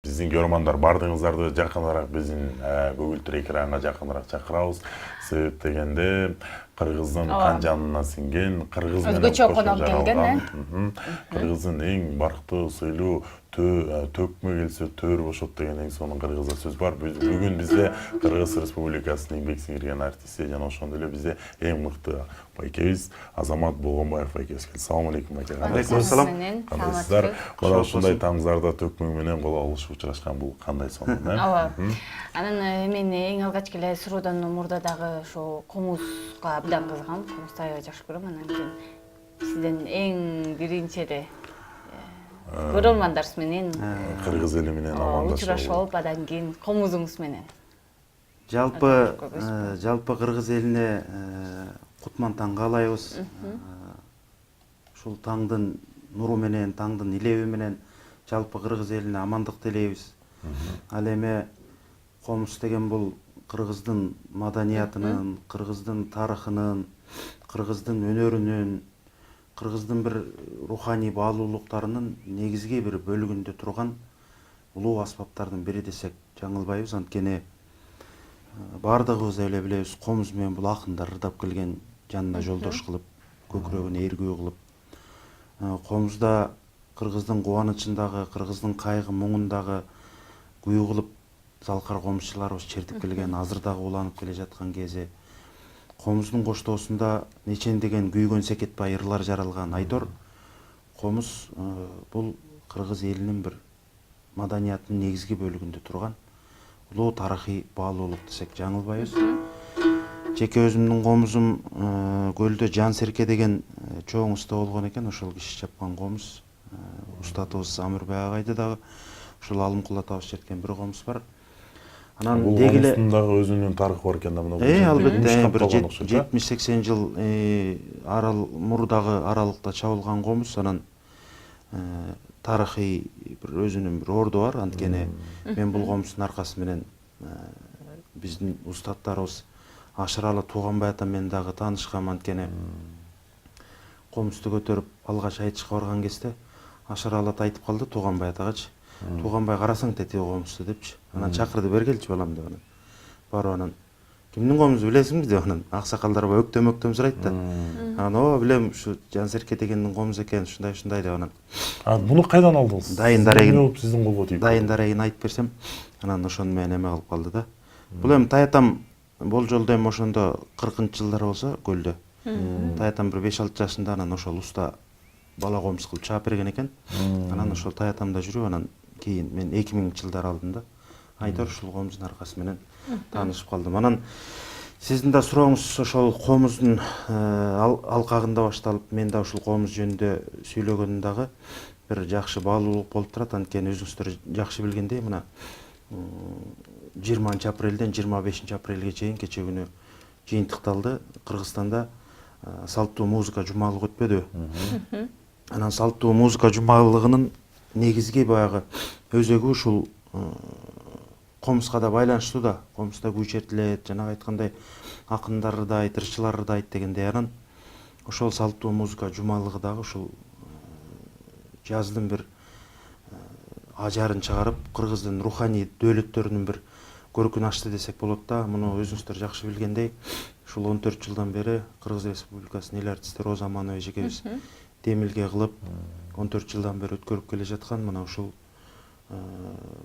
биздин көрөрмандар бардыгыңыздарды жакыныраак биздин көгүлтүр экранга жакыныраак чакырабыз. Себеп дегенде кыргыздын кан жанына сиңген, кыргыз менен өзгөчө конок келген, кыргыздын эң барктуу, сыйлуу төкмө келсе төр бошот деген эң сонун кыргызда сөз бар. Бүгүн бизде Кыргыз Республикасынын эмгек сиңирген артисти жана ошондой эле бизде эң мыкты байкебиз Азамат Болгонбаев байкебиз келди. Салам алейкум байке. Кандайсыздар? Мына ушундай таңзарда төкмө менен кол алышып учурашкан бул кандай сонун, Ооба. Анан мен эң алгач эле суроодон мурда дагы ошо комузга абдан кызыгам. Комузду аябай жакшы көрөм. Анан кийин сизден эң биринчи эле көрөрмандарыбыз менен кыргыз эли менен амандашып учурашып алып, андан кийин комузуңуз менен. Жалпы кыргыз элине кутман таң каалайбыз. Ушул таңдын нуру менен, таңдын илеби менен жалпы кыргыз элине амандык тилейбиз. Ал эми комуз деген бул кыргыздын маданиятынын, кыргыздын тарыхынын, кыргыздын өнөрүнүн, кыргыздын бир руханий баалуулуктарынын негизги бир бөлүгүндө турган улуу аспаптардын бири десек жаңылбайбыз. Анткени бардыгыбыз эле билебиз, комуз менен бул акындар ырдап келген, жанына жолдош кылып, көкүрөгүнө эргүү кылып. Комузда кыргыздын кубанычындагы, кыргыздын кайгы муңундагы күйүү кылып залкар комузчуларыбыз чертип келген, азыр дагы уланып келе жаткан кези. Комуздун коштоосунда нечендеген күйгөн секетбай ырлар жаралган айдор. Комуз бул кыргыз элинин бир маданиятынын негизги бөлүгүндө турган улуу тарыхый баалуулук десек жаңылбайбыз. Жеке өзүмдүн комузум көлдө Жан Серке деген чоң уста болгон экен, ошол киши чапкан комуз. Устатыбыз Амирбай агайды дагы ушул Алымкул атабыз черткен бир комуз бар. Анан дегиле дагы өзүнүн тарыхы бар экен да мына. Албетте бир 70-80 жыл мурдагы аралыкта чабылган комуз. Анан тарыхый бир өзүнүн бир орду бар. Анткени мен бул комуздун аркасы менен биздин устаттарыбыз Ашыралы Тууганбай ата менен дагы таанышкам. Анткени комузду көтөрүп алгач айтышка барган кезде Ашыралы ата айтып калды Тууганбай атагачы. Тууганбай карасаң тетиги комузду депчи. Анан чакырды, бергелчи балам деп. Анан барып анан кимдин комузу билесиңби деп анан аксакалдар өктөм сурайт да. Анан ооба билем, ушу Жан Серке дегендин комузу экен, ушундай деп анан. Буну кайдан алдыңыз? Дайын дарегин сиздин колго тийип. Дайын дарегин айтып берсем, анан ошону менен эме кылып калды да. Бул эми таятам болжолдо эми ошондо 40-жылдар болсо көлдө. Таятам бир 5-6 жашында анан ошол уста бала комуз кылып чаап берген экен. Анан ошол таятамда жүрүп, анан кийин мен 2000-жылдар алдым да. Айдор ушул комуздун аркасы менен таанышып калдым. Анан сиздин да сурооңуз ошол комуздун алкагында башталып, мен да ушул комуз жөнүндө сүйлөгөнүм дагы бир жакшы баалуулук болуп турат. Анткени өзүңүздөр жакшы билгендей, мына 20-апрелден 25-апрелге чейин кече күнү жыйынтыкталды. Кыргызстанда салттуу музыка жумалыгы өтпөдүбү? Анан салттуу музыка жумалыгынын негизги баягы өзөгү ушул комузга да байланыштуу да. Комузда күй чертилет, жанагы айткандай акындар ырдайт, ырчылар ырдайт дегендей. Анан ошол салттуу музыка жумалыгы дагы ушул жаздын бир ажарын чыгарып, кыргыздын руханий дөөлөттөрүнүн бир көркүн ачты десек болот да. Муну өзүңүздөр жакшы билгендей, ушул 14 жылдан бери Кыргыз Республикасынын эл артисти Роза Аманович экебиз демилге кылып 14 жылдан бери өткөрүп келе жаткан мына ушул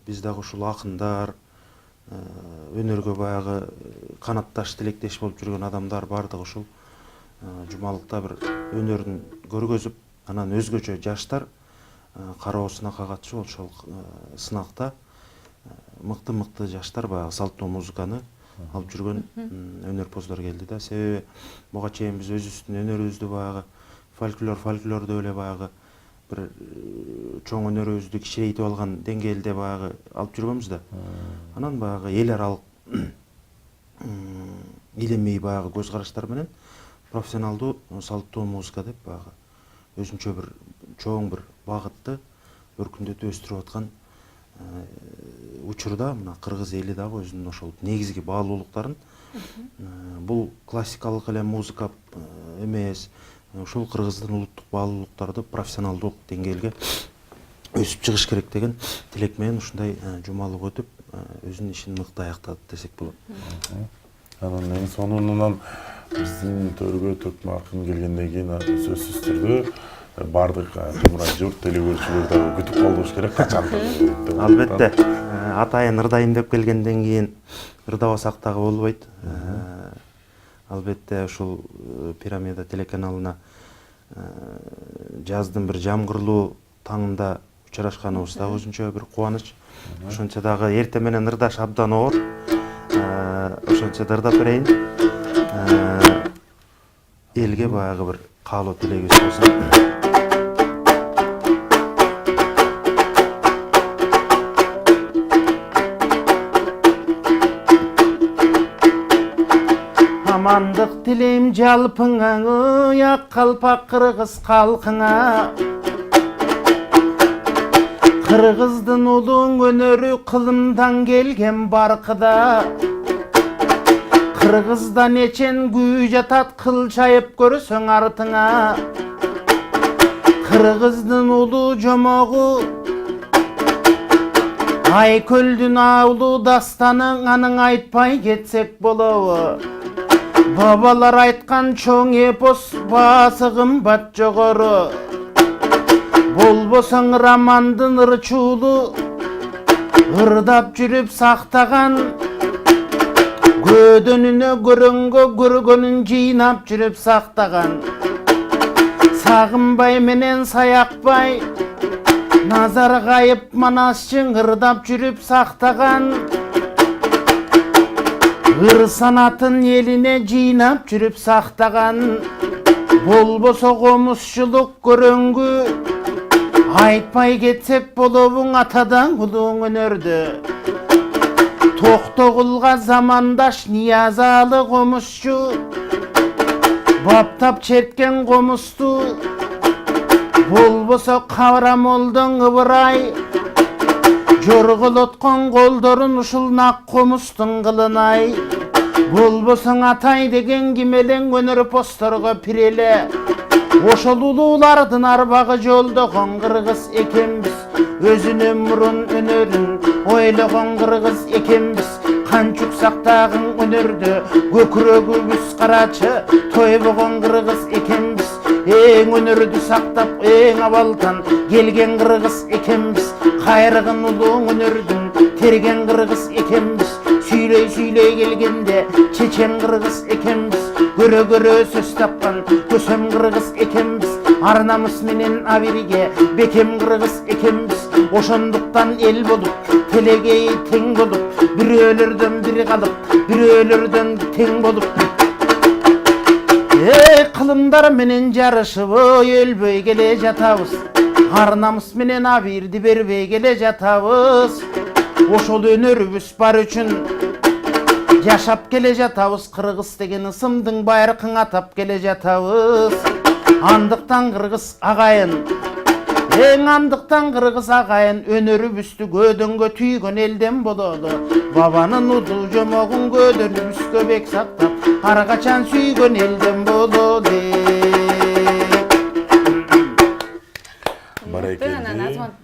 биз дагы ушул акындар, өнөргө баягы канатташ тилектеш болуп жүргөн адамдар бардыгы ушул жумалыкта бир өнөрүн көргөзүп, анан өзгөчө жаштар кароо сынакка катышып, ошол сынакта мыкты жаштар баягы салттуу музыканы алып жүргөн өнөрпоздор келди да. Себеби буга чейин биз өзүбүздүн өнөрүбүздү баягы фольклорду эле баягы бир чоң өнөрүбүздү кичирейтип алган деңгээлде баягы алып жүргөнбүз да. Анан баягы эл аралык илимий баягы көз караштар менен профессионалдуу салттуу музыка деп баягы өзүнчө бир чоң бир багытты өркүндөтүп өстүрүп аткан учурда мына кыргыз эли дагы өзүнүн ошол негизги баалуулуктарын бул классикалык эле музыка эмес, ушул кыргыздын улуттук баалуулуктарды профессионалдуу деңгээлге өсүп чыгыш керек деген тилек менен ушундай жумалык өтүп өзүнүн ишин мыкты аяктады десек болот. Анан эң сонунунан биздин төргө Төкмө акын келгенден кийин сөзсүз түрдө бардык кымран журт телекөрүүчүлөр дагы күтүп калыш керек качан деп. Албетте атайын ырдайын деп келгенден кийин ырдабасак дагы болбойт. Албетте ушул Пирамида телеканалына жаздын бир жамгырлуу таңында учурашканыбыз дагы өзүнчө бир кубаныч. Ошончо дагы эртең менен ырдаш абдан оор. Ошончо да ырдап берейин. Элге баягы бир каалоо тилегибиз болсун. Амандык тилейм жалпыңа, ак калпак кыргыз калкыңа. Кыргыздын улуң өнөрү кылымдан келген баркыда. Кыргыздан эчен күй жатат кыл чайып көрсөң артыңа. Кыргыздын улуу жомогу Айкөлдүн аулу дастаның аның айтпай кетсек болобу. Бабалар айткан чоң эпос баасы кымбат жогору. Болбосоң романдын ырчуулу ырдап жүрүп сактаган. Көдөнүнө көрөнгө көргөнүн жыйнап жүрүп сактаган. Сагынбай менен Саякбай Назар кайып Манасчың ырдап жүрүп сактаган. Ыр санатын элине жыйнап жүрүп сактаган. Болбосо комузчулук көрөнгү айтпай кетсек болобуң атадан улуң өнөрдү. Токтогулга замандаш Ниязалы комузчу баптап черткен комузду. Болбосо Кабрамолдун Ыбырай жорголоткон колдорун ушул нак комуздун кылынай. Болбосоң Атай деген кимелең өнөр посторго пиреле. Ошол улуулардын арбагы жолдогон кыргыз экенбиз. Өзүнүн мурун өнөрүн ойлогон кыргыз экенбиз. Канчук сактагын өнөрдө көкүрөгүбүз карачы тойбогон кыргыз экенбиз. Эң өнөрдү сактап эң абалдан келген кыргыз экенбиз. Кайрыгын улуу өнөрдүн терген кыргыз экенбиз. Сүйлөй келгенде чечен кыргыз экенбиз. Көрө сөз тапкан көсөм кыргыз экенбиз. Ар намыс менен абириге бекем кыргыз экенбиз. Ошондуктан эл болуп телегей тең болуп, бирөөлөрдөн бири калып, бирөөлөрдөн тең болуп. Кылымдар менен жарышып өлбөй келе жатабыз. Ар намыс менен абирди бербей келе жатабыз. Ошол өнөрүбүз бар үчүн жашап келе жатабыз. Кыргыз деген ысымдын байракын атап келе жатабыз. Андыктан кыргыз агайын, эң андыктан кыргыз агайын өнөрүбүздү көдөнгө түйгөн элден бололу. Бабанын улуу жомогун көдөнүбүзгө бек сактап, ар качан сүйгөн элден бололу. Анан Азамат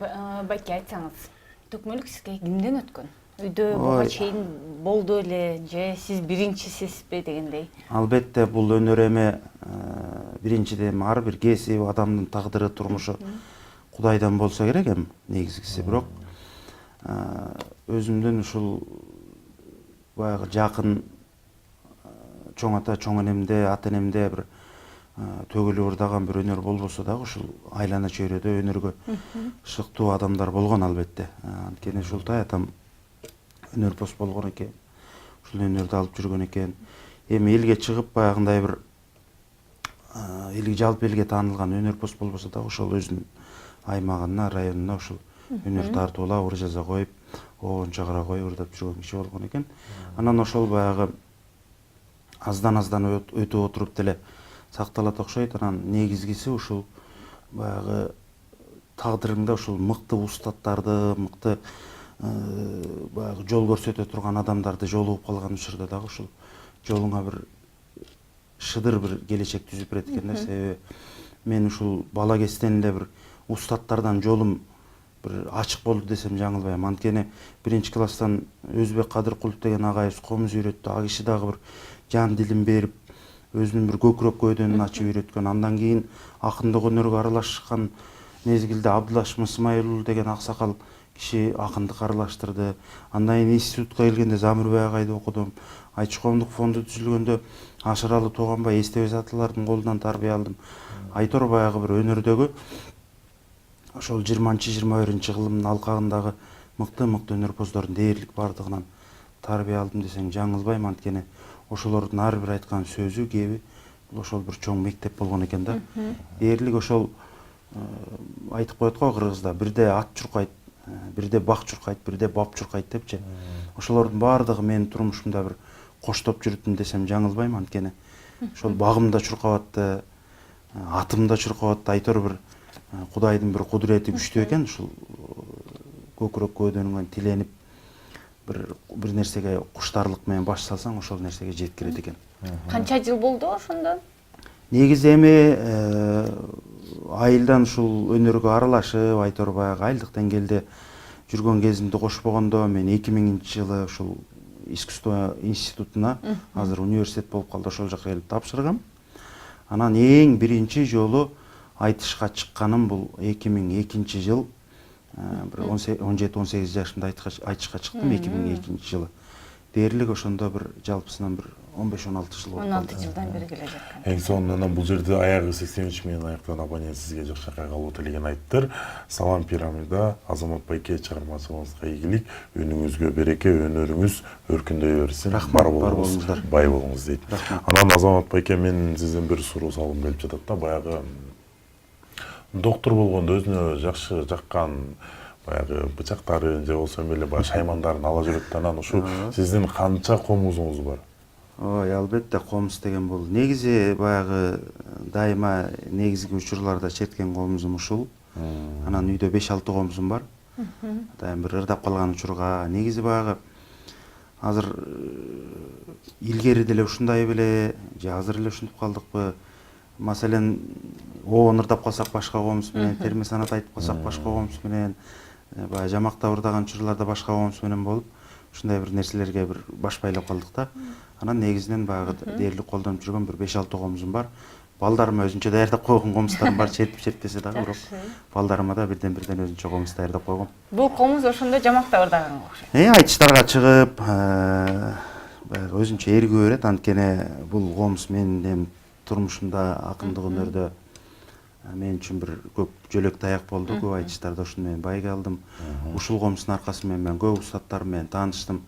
байке айтсаңыз, төкмөлүк сизге кимден өткөн? Үйдө буга чейин болду эле же сиз биринчисизби дегендей? Албетте бул өнөр эме биринчиден ар бир кесип адамдын тагдыры турмушу Кудайдан болсо керек эми негизгиси. Бирок өзүмдүн ушул баягы жакын чоң ата чоң энемде ата энемде бир төгүлүп ырдаган бир өнөр болбосо дагы ушул айлана чөйрөдө өнөргө шыктуу адамдар болгон албетте. Анткени ушултай атам өнөрпос болгон экен. Ушул өнөрдү алып жүргөн экен. Эми элге чыгып баягындай бир жалпы элге таанылган өнөрпос болбосо дагы ошол өзүнүн аймагына, районуна ушул өнөр тартуулап, ыр жаза коюп, оон чыгара коюп ырдап жүргөн киши болгон экен. Анан ошол баягы аздан өтүп отуруп деле сакталат окшойт. Анан негизгиси ушул баягы тагдырыңда ушул мыкты устаттарды, мыкты баягы жол көрсөтө турган адамдарды жолугуп калган учурда дагы ушул жолуңа бир шыдыр бир келечек түзүп берет экен да. Себеби мен ушул бала кезден эле бир устаттардан жолум бир ачык болду десем жаңылбайм. Анткени 1-класстан Өзбек Кадыркулов деген агайыбыз комуз үйрөттү. А киши дагы бир жан дилин берип, өзүнүн бир көкүрөк көйдөнүн ачып үйрөткөн. Андан кийин акындык өнөргө аралашкан мезгилде Абдулашым Ысмайыл уулу деген аксакал киши акындык аралаштырды. Андан кийин институтка келгенде Замирбай агайды окудум. Айтыш коомдук фонду түзүлгөндө Ашыралы Тууганбай эстебес аталардын колунан тарбия алдым. Айтор баягы бир өнөрдөгү ошол 20-21 кылымдын алкагындагы мыкты өнөрпоздордун дээрлик бардыгынан тарбия алдым десең жаңылбайм. Анткени ошолордун ар бир айткан сөзү кеби бул ошол бир чоң мектеп болгон экен да. Дээрлик ошол айтып коет го кыргызда бирде ат чуркайт, бирде бак чуркайт, бирде бап чуркайт депчи. Ошолордун баардыгы менин турмушумда бир коштоп жүрдүм десем жаңылбайм. Анткени ошол багым да чуркап атым да чуркап айтор бир Кудайдын бир кудурети күчтүү экен. Ушул көкүрөк көйдөнүңөн тиленип бир нерсеге куштарлык менен баш салсаң ошол нерсеге жеткирет экен. Канча жыл болду ошондон? Негизи эми айылдан ушул өнөргө аралашып, айтор баягы айылдык деңгээлде жүргөн кезимде кошпогондо мен 2000-жылы ушул искусство институтуна, азыр университет болуп калды, ошол жака келип тапшыргам. Анан эң биринчи жолу айтышка чыкканым бул 2002 жыл. Бир 17-18 жашымда айтышка чыктым 2002 жылы. Дээрлик ошондо бир жалпысынан бир 15-16 жыл болуп калды. 16 жылдан бери келе жаткан. Эң сонунан бул жерде аягы 83 менен аяктаган абонент сизге жакшыракай калуу тилегин айттыр. Салам Пирамида, Азамат Байке чыгармачылыгыңызга ийгилик, өнүңүзгө береке, өнөрүңүз өркүндөй берсин. Бар болуңуздар, бай болуңуз дейт. Анан Азамат Байке, мен сизден бир суроо салгым келип жатат да. Баягы доктор болгондо өзүнө жакшы жаккан баягы бычактарын же болсо эле баягы шаймандарын ала жүрөт. Анан ушу сиздин канча комузуңуз бар? Ой, албетте комуз деген бул. Негизи баягы дайыма негизги учурларда черткен комузум ушул. Анан үйдө 5-6 комузум бар. Дайым бир ырдап калган учурга негизи баягы азыр илгери деле ушундай беле же азыр эле ушинтип калдыкпы? Маселен, оон ырдап калсак башка комуз менен, терме санат айтып калсак башка комуз менен, баягы жамакта ырдаган учурларда башка комуз менен болуп, ушундай бир нерселерге бир баш байлап калдык да. Анан негизинен баягы дээрлик колдонуп жүргөн бир 5-6 комузум бар. Балдарыма өзүнчө даярдап койгон комуздарым бар, чертпесе дагы, бирок балдарыма да бирден өзүнчө комуз даярдап койгом. Бул комуз ошондо жамакта ырдаганга окшойт. Айтыштарга чыгып, баягы өзүнчө эргүү берет. Анткени бул комуз менин турмушумда, акындык өнөрдө мен үчүн бир көп жөлөк таяк болду. Көп айтыштарда ушуну мен байга алдым. Ушул комуздун аркасы менен мен көп устаттар менен тааныштым.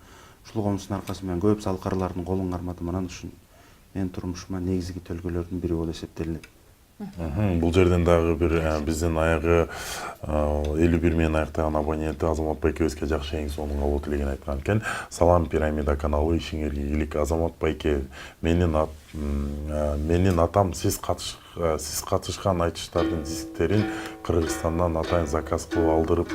Ушул комуздун аркасы менен көп салкарлардын колун кармадым. Анан ушун менин турмушума негизги төлгөлөрдүн бири болуп эсептелинет. Бул жерден дагы бир биздин аягы 51 менен аяктаган абоненти Азамат Байкебизге жакшы эң сонун калуу тилегин айткан экен. Салам Пирамида каналы, ишиңерге ийгилик. Азамат Байке, менин атам сиз катышкан айтыштардын дисктерин Кыргызстандан атайын заказ кылып алдырып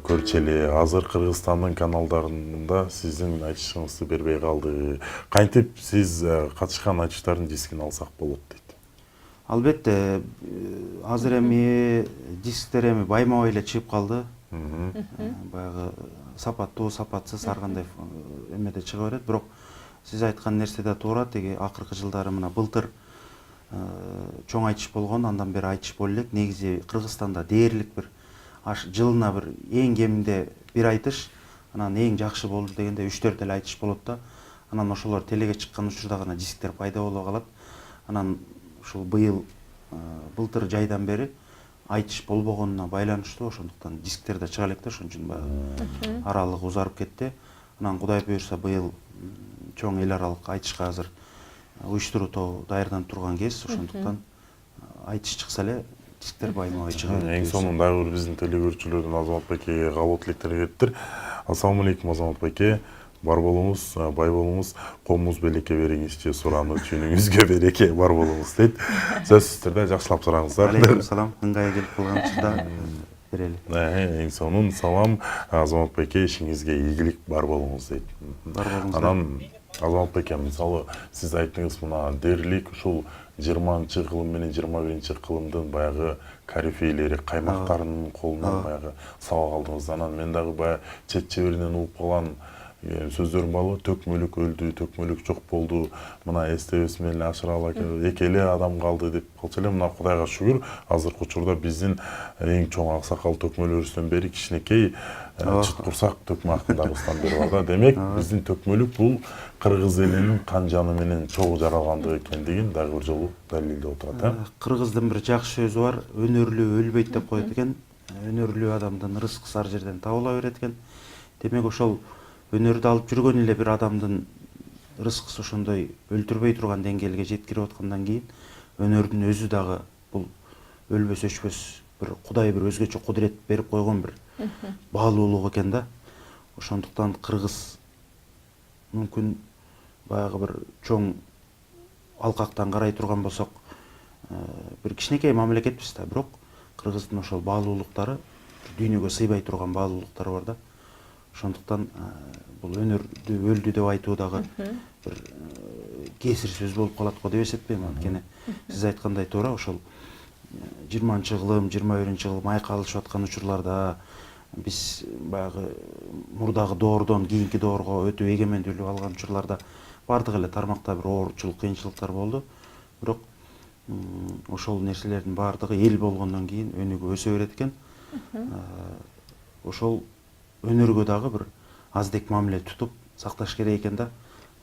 көрчели. Азыр Кыргызстандын каналдарында сиздин айтышыңызды бербей калды. Кантип сиз катышкан айтыштардын дискин алсак болот дейт. Албетте, азыр эми дисктер эми байма-бай эле чыгып калды. Баягы сапаттуу, сапатсыз ар кандай эмеде чыга берет. Бирок сиз айткан нерсе да туура. Теги акыркы жылдары мына былтыр чоң айтыш болгон, андан бери айтыш боло элек. Негизи Кыргызстанда дээрлик бир жылына бир эң кеминде бир айтыш, анан эң жакшы болду дегенде 3-4 эле айтыш болот да. Анан ошолор телеге чыккан учурда гана дисктер пайда боло калат. Анан ушул былтыр жайдан бери айтыш болбогонуна байланыштуу, ошондуктан дисктер да чыга элек да, ошон үчүн баягы аралык узарып кетти. Анан Кудай буйрса быйыл чоң эл аралык айтышка азыр уюштуруу тобу даярданып турган кез, ошондуктан айтыш чыкса эле дисктер байма-бай чыга берет. Эң сонун дагы бир биздин телегөрүүчүлөрдөн Азамат Байкеге кабыл тилектер келиптир. Ассаламу алейкум Азамат Байке. Бар болуңуз, бай болуңуз, комуз белекке бериңизчи, сураны чүнүңүзгө береке, бар болуңуз дейт. Сөз сиздерде жакшылап сураңыздар. Алейкум салам. Ыңгай келип калган учурда берели. Эң сонун салам. Азамат Байке, ишиңизге ийгилик, бар болуңуз дейт. Бар болуңуздар. Анан Азамат Байке, мисалы сиз айттыңыз мына дээрлик ушул 20-кылым менен 21-кылымдын баягы корифейлери каймактарынын колунан баягы сабак алдыңыз. Анан мен дагы баягы чет чеберинен угуп калган сөздөрүм бар. Төкмөлүк өлдү, төкмөлүк жок болду. Мына СТС менен Ашыралы аке эки эле адам калды деп калчу эле. Мына Кудайга шүгүр, азыркы учурда биздин эң чоң аксакал төкмөлөрүбүздөн бери кичинекей чыт курсак төкмө акындарыбыздан бери бар да. Демек, биздин төкмөлүк бул кыргыз элинин кан жаны менен чогуу жаралгандыгы экендигин дагы бир жолу далилдеп отурат. Кыргыздын бир жакшы сөзү бар, өнөрлүү өлбөйт деп коет экен. Өнөрлүү адамдын рызкысы ар жерден табыла берет экен. Демек, ошол өнөрдү алып жүргөн эле бир адамдын рызкысы ошондой өлтүрбөй турган деңгээлге жеткирип аткандан кийин өнөрдүн өзү дагы бул өлбөс өчпөс бир Кудай бир өзгөчө кудурет берип койгон бир баалуулук экен да. Ошондуктан кыргыз мүмкүн баягы бир чоң алкактан карай турган болсок бир кичинекей мамлекетпиз да, бирок кыргыздын ошол баалуулуктары дүйнөгө сыйбай турган баалуулуктары бар да. Ошондуктан бул өнөрдү өлдү деп айтуу дагы бир кесир сөз болуп калат го деп эсептейм. Анткени сиз айткандай туура, ошол 20-кылым, 21-кылым айкалышып аткан учурларда биз баягы мурдагы доордон кийинки доорго өтө эгемендүүлүк алган учурларда бардык эле тармакта бир оорчулук, кыйынчылыктар болду. Бирок ошол нерселердин бардыгы эл болгондон кийин өнүгүп өсө берет экен. Ошол өнөргө дагы бир аздек мамиле тутуп сакташ керек экен да.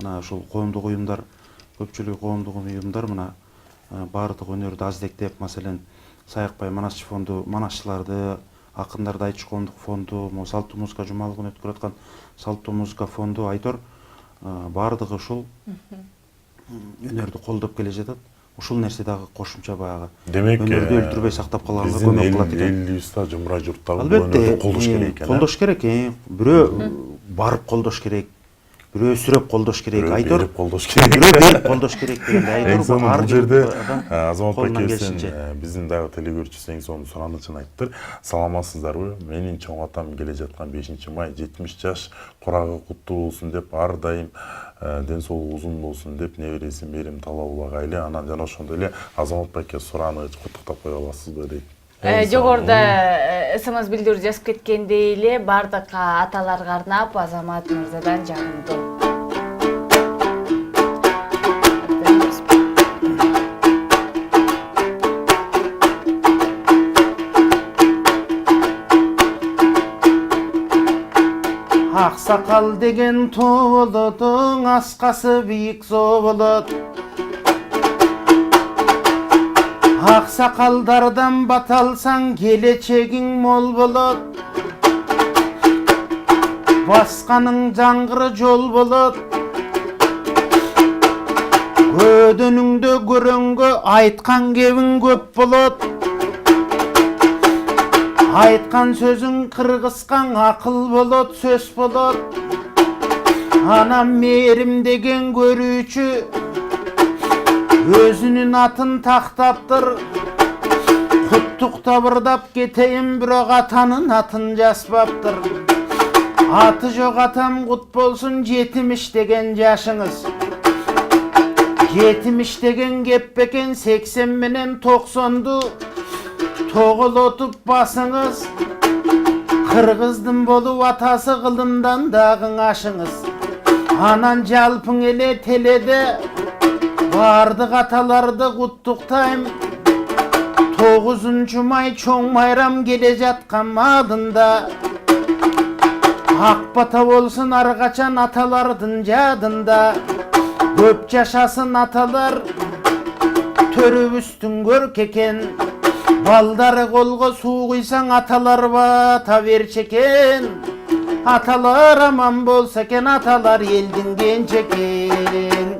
Мына ошол коомдук уюмдар, көпчүлүгү коомдук уюмдар мына бардык өнөрдү аздектеп, маселен, Саякбай Манасчы фонду манасчыларды, акындарды айтыш коомдук фонду, салттуу музыка жумалыгын өткөрүп аткан салттуу музыка фонду, Айтор бардыгы ушул өнөрдү колдоп келе жатат. Ушул нерсе дагы кошумча баягы өнөрдү өлтүрбөй сактап калганга көмөк кылат экен. Элибизде жумра журттагы өнөрдү колдош керек экен. Колдош керек, бирөө барып колдош керек, бирөө сүрөп колдош керек, Айтор колдош керек. Бирөө берип колдош керек дегенде Айтор бул жерде Азамат Бакесин биздин дагы телегөрүүчүсү эң сонун суранычын айттыр. Саламатсыздарбы? Менин чоң атам келе жаткан 5-май 70 жаш курагы куттуу болсун деп ар дайым ден соолугу узун болсун деп небересин Мерим Талабуллагайлы, анан жана ошондой эле Азамат Баке сураныч куттуктап кое аласызбы дейт. Жогоруда СМС билдирүү жазып кеткендей эле бардык аталарга арнап Азамат мырзадан жагымдуу. Аксакал деген тоо болот, аскасы бийик зоо болот. Аксакалдардан бата алсаң келечегиң мол болот. Басканың жаңгыры жол болот. Көдөнүңдө көрөнгө айткан кебиң көп болот. Айткан сөзүң кыргызкан акыл болот, сөз болот. Анам Мерим деген көрүүчү өзүнүн атын тактаптыр. Куттуктап ырдап кетейин, бирок атанын атын жазбаптыр. Аты жок атам кут болсун, 70 деген жашыңыз. 70 деген кеп бекен 80 менен 90ду тоголотуп басыңыз. Кыргыздын болуп атасы кылымдан дагы ашыңыз. Анан жалпың эле теледе бардык аталарды куттуктайм. 9-май чоң майрам келе жаткан маалында. Ак бата болсун ар качан аталардын жадында. Көп жашасын аталар, төрүбүздүн көрк экен. Балдары колго суу куйсаң аталар бата берчү экен. Аталар аман болсо экен, аталар элдин кенжекен.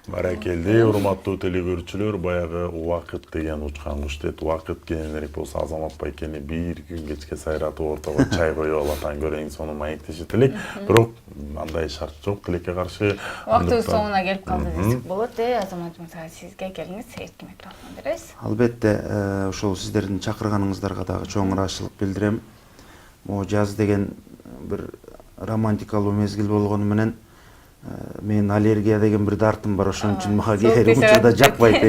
Баракелди, урматтуу телегөрүүчүлөр, баягы убакыт деген учкан куш дейт. Убакыт кийинирээк болсо Азамат Байкени бир күн кечке сайратып ортого чай коюп алатан көрө эң сонун маектешет элек. Бирок андай шарт жок, тилекке каршы. Убактыбыз соңуна келип калды десек болот. Азамат мырза, сизге келиңиз, эркин микрофон беребиз. Албетте, ошол сиздердин чакырганыңыздарга дагы чоң ыраазычылык билдирем. Могу жаз деген бир романтикалуу мезгил болгону менен Мен аллергия деген бир дартым бар, ошон үчүн мага Соок кээ тисе учурда катып жакпайт.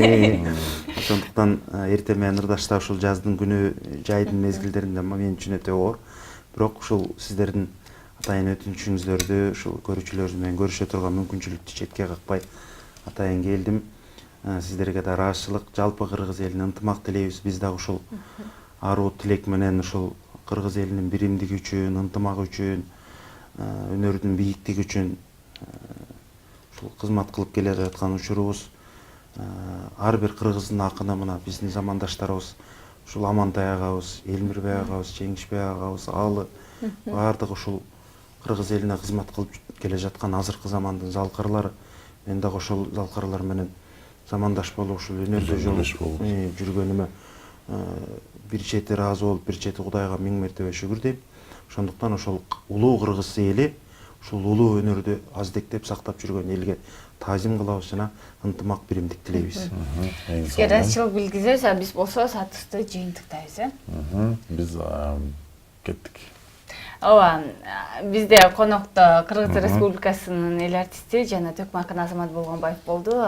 Ошондуктан эртең менен ырдашта ушул жаздын күнү, жайдын мезгилдеринде мен үчүн өтө оор. Бирок ушул сиздердин атайын өтүнүчүңүздөрдү ушул көрүүчүлөрүбүз менен көрүшө турган мүмкүнчүлүктү четке какпай атайын келдим. Сиздерге да ыраазычылык, жалпы кыргыз элине ынтымак тилейбиз. Биз дагы ушул аруу тилек менен ушул кыргыз элинин биримдиги үчүн, ынтымагы үчүн, өнөрдүн бийиктиги үчүн ушул кызмат кылып келе жаткан учурубуз. Ар бир кыргыздын акыны мына биздин замандаштарыбыз ушул Амантай агабыз, Элмирбей агабыз, Жеңишбей агабыз, Алы баардыгы ушул кыргыз элине кызмат кылып келе жаткан азыркы замандын залкырлары. Мен дагы ошол залкырлар менен замандаш болуп ушул өнөрдө жүргөнүмө бир чети ыраазы болуп, бир чети Кудайга миң мертебе шүгүр дейм. Ошондуктан ошол улуу кыргыз эли ушул улуу өнөрдү аздектеп сактап жүргөн элге таазим кылабыз жана ынтымак биримдик тилейбиз. Сизге ыраазычылык билгизебиз, а биз болсо сатышты жыйынтыктайбыз, Биз кеттик. Ооба, бизде конокто Кыргыз Республикасынын эл артисти жана Төкмакын Азамат Болгонбаев болду.